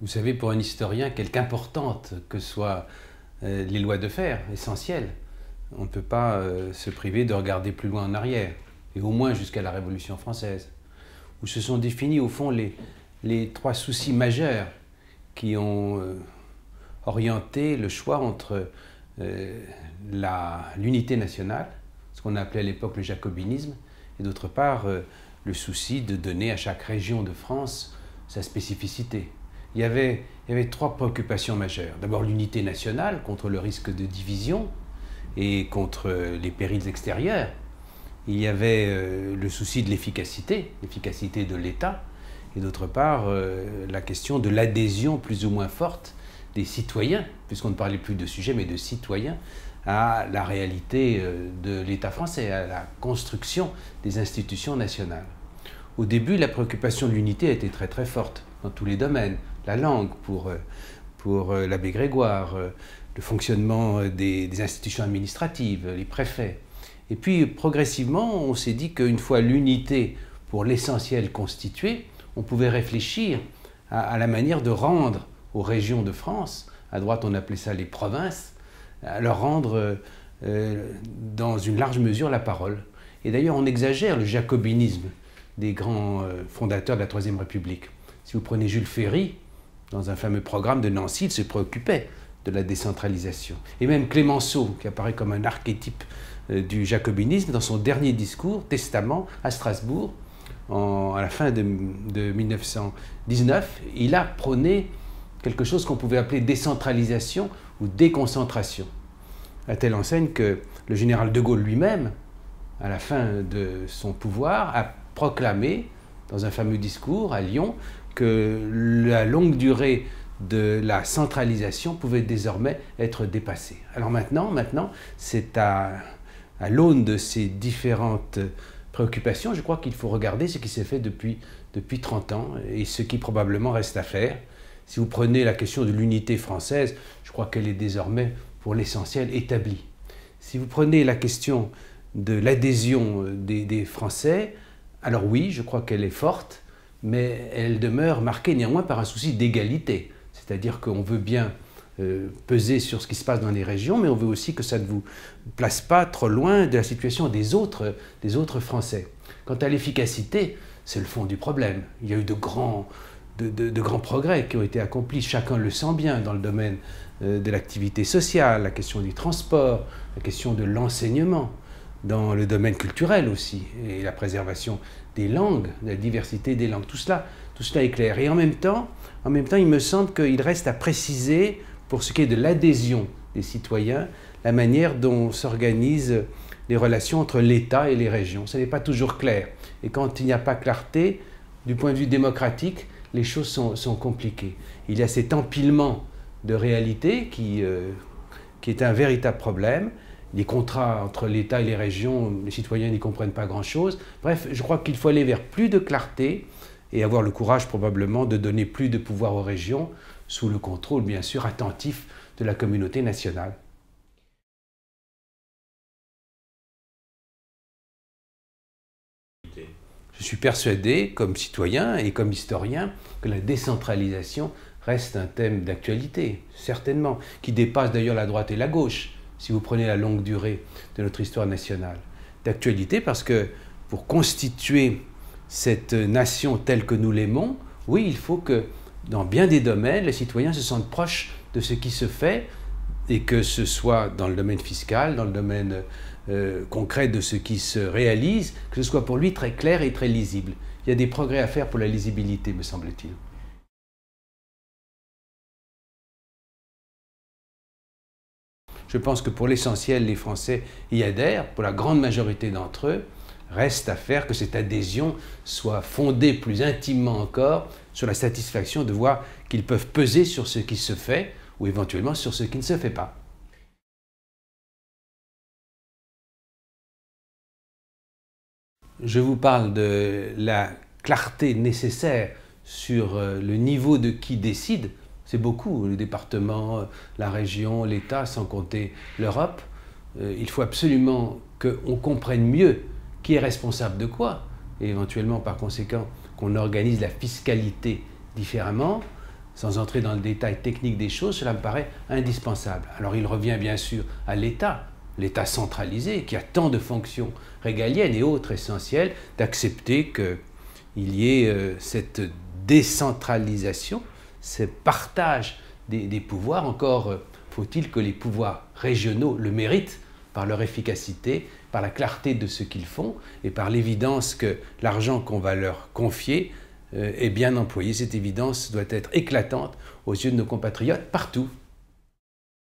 Vous savez, pour un historien, quelque importante que soient les lois de fer, essentielles, on ne peut pas se priver de regarder plus loin en arrière, et au moins jusqu'à la Révolution française, où se sont définis au fond les trois soucis majeurs qui ont orienté le choix entre l'unité nationale, ce qu'on appelait à l'époque le jacobinisme, et d'autre part le souci de donner à chaque région de France sa spécificité. Il y avait trois préoccupations majeures. D'abord l'unité nationale contre le risque de division et contre les périls extérieurs. Il y avait le souci de l'efficacité de l'État, et d'autre part la question de l'adhésion plus ou moins forte des citoyens, puisqu'on ne parlait plus de sujets mais de citoyens, à la réalité de l'État français, à la construction des institutions nationales. Au début, la préoccupation de l'unité était très très forte dans tous les domaines. La langue pour l'abbé Grégoire, le fonctionnement des institutions administratives, les préfets. Et puis progressivement, on s'est dit qu'une fois l'unité pour l'essentiel constituée, on pouvait réfléchir à la manière de rendre aux régions de France, à droite on appelait ça les provinces, à leur rendre dans une large mesure la parole. Et d'ailleurs on exagère le jacobinisme des grands fondateurs de la Troisième République. Si vous prenez Jules Ferry, dans un fameux programme de Nancy, il se préoccupait de la décentralisation. Et même Clémenceau, qui apparaît comme un archétype du jacobinisme, dans son dernier discours, Testament, à Strasbourg, à la fin de 1919, il a prôné quelque chose qu'on pouvait appeler décentralisation ou déconcentration. À telle enseigne que le général de Gaulle lui-même, à la fin de son pouvoir, a proclamé, dans un fameux discours à Lyon, que la longue durée de la centralisation pouvait désormais être dépassée. Alors maintenant c'est à l'aune de ces différentes préoccupations, je crois qu'il faut regarder ce qui s'est fait depuis 30 ans et ce qui probablement reste à faire. Si vous prenez la question de l'unité française, je crois qu'elle est désormais pour l'essentiel établie. Si vous prenez la question de l'adhésion des Français, alors oui, je crois qu'elle est forte, mais elle demeure marquée néanmoins par un souci d'égalité. C'est-à-dire qu'on veut bien peser sur ce qui se passe dans les régions, mais on veut aussi que ça ne vous place pas trop loin de la situation des autres Français. Quant à l'efficacité, c'est le fond du problème. Il y a eu de grands progrès qui ont été accomplis, chacun le sent bien, dans le domaine de l'activité sociale, la question du transport, la question de l'enseignement, dans le domaine culturel aussi, et la préservation des langues, de la diversité des langues, tout cela est clair. Et en même temps, il me semble qu'il reste à préciser, pour ce qui est de l'adhésion des citoyens, la manière dont s'organisent les relations entre l'État et les régions. Ce n'est pas toujours clair. Et quand il n'y a pas clarté, du point de vue démocratique, les choses sont compliquées. Il y a cet empilement de réalités qui est un véritable problème. Les contrats entre l'État et les régions, les citoyens n'y comprennent pas grand-chose. Bref, je crois qu'il faut aller vers plus de clarté et avoir le courage probablement de donner plus de pouvoir aux régions, sous le contrôle bien sûr attentif de la communauté nationale. Je suis persuadé, comme citoyen et comme historien, que la décentralisation reste un thème d'actualité, certainement, qui dépasse d'ailleurs la droite et la gauche, si vous prenez la longue durée de notre histoire nationale. D'actualité parce que pour constituer cette nation telle que nous l'aimons, oui, il faut que dans bien des domaines, les citoyens se sentent proches de ce qui se fait, et que ce soit dans le domaine fiscal, dans le domaine concret de ce qui se réalise, que ce soit pour lui très clair et très lisible. Il y a des progrès à faire pour la lisibilité, me semble-t-il. Je pense que pour l'essentiel, les Français y adhèrent. Pour la grande majorité d'entre eux, reste à faire que cette adhésion soit fondée plus intimement encore sur la satisfaction de voir qu'ils peuvent peser sur ce qui se fait ou éventuellement sur ce qui ne se fait pas. Je vous parle de la clarté nécessaire sur le niveau de qui décide. C'est beaucoup, le département, la région, l'État, sans compter l'Europe. Il faut absolument qu'on comprenne mieux qui est responsable de quoi, et éventuellement par conséquent qu'on organise la fiscalité différemment. sans entrer dans le détail technique des choses, cela me paraît indispensable. Alors il revient bien sûr à l'État, l'État centralisé, qui a tant de fonctions régaliennes et autres essentielles, d'accepter qu'il y ait cette décentralisation, ce partage des pouvoirs. Encore faut-il que les pouvoirs régionaux le méritent par leur efficacité, par la clarté de ce qu'ils font et par l'évidence que l'argent qu'on va leur confier est bien employé. Cette évidence doit être éclatante aux yeux de nos compatriotes partout.